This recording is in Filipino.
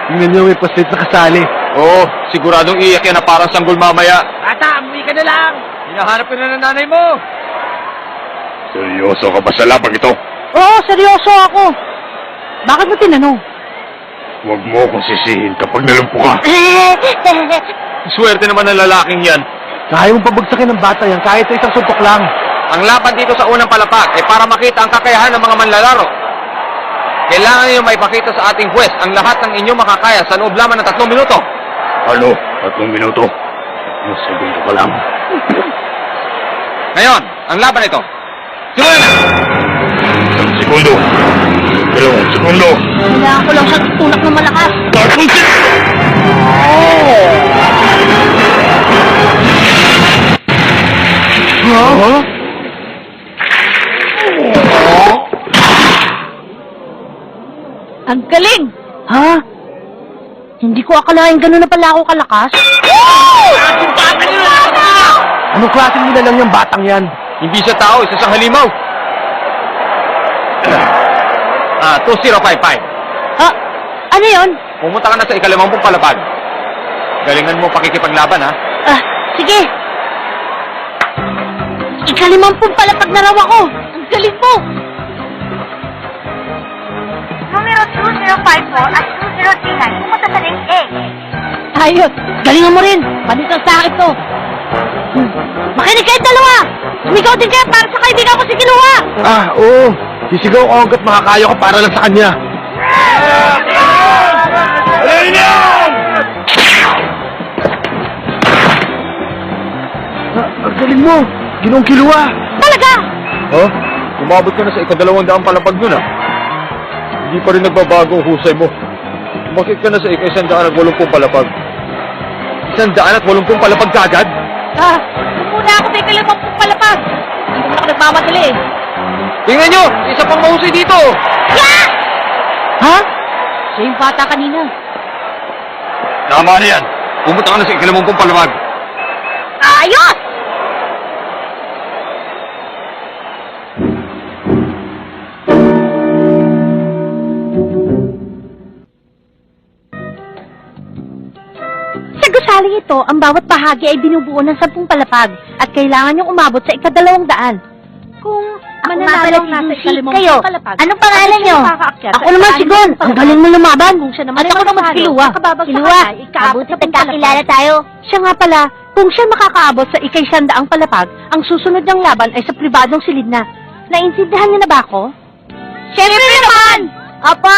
Tingnan niyo, may paslit na kasali. Oo, siguradong iiyak yan na parang sanggol mamaya. Bata, umuwi ka na lang. Hinahanap ka na ng nanay mo. Seryoso ka ba sa labang ito? Oo, seryoso ako. Bakit mo tinanong? Huwag mo akong sisihin kapag nalumpo ka. Swerte naman ng lalaking yan. Kaya mong pabagsakin ng bata yan kahit sa isang suntok lang. Ang laban dito sa unang palapag ay para makita ang kakayahan ng mga manlalaro. Kailangan niyo maipakita sa ating huwes ang lahat ng inyong makakaya sa loob lamang ng 3 minuto. Ano? 3 minuto? Ang segundo pa lang. Ngayon, ang laban ito. Simulan na! 1 segundo. 2 segundo. Kailangan ko lang siya tulak ng malakas. 3 segundo. Huh? Ang galing! Ha? Hindi ko akalain gano'n na pala ako kalakas. Anong klaseng nila lang yung batang yan? Hindi siya tao, isa siyang halimaw. 2055. Ha? Ano yon? Pumunta ka na sa ika-50 palapag. Galingan mo pakikipaglaban, ha? Ah, sige. Ika-50 palapag na raw ako. Ang galing mo. Numero 2054 at 2039, pumunta sa link A. Ayos. Galingan mo rin. Panitan sa akin to. Makinig kayo dalawa. Sumigaw din kayo para sa kaibigan ko si Kiluwa. Oo. Sisigaw ko hanggat makakaya ko para lang sa kanya. Ang galing mo. Ginong Kiluwa. Talaga? Huh? Umabot ka na sa ika-200 palapag nun, ha? Hindi pa rin nagbabago ang husay mo. Bakit ka na sa ika-180 palapag? 180 palapag kagad? Muna ako sa ika-50 palapag. Hindi mo na ako nagmamadali eh. Tingnan nyo! Isa pang mahusay dito! Ha? Siya yung bata kanina. Tama na yan! Pumunta ka na sa ika-50 palapag. Ayos! Sa gusaling ito, ang bawat bahagi ay binubuo ng 10 palapag at kailangan niyong umabot sa ika-200. Kung mananalo si kayo, anong pangalan niyo? Ako naman si Gon. Ang galing mo lumaban. At ako naman si Kiluwa. Kiluwa, mabuti pagkakilala tayo. Siya nga pala, kung siya makakaabot sa ika-100 palapag, ang susunod niyang laban ay sa pribadong silid na. Naintindihan niyo na ba ako? Siyempre naman! Opo.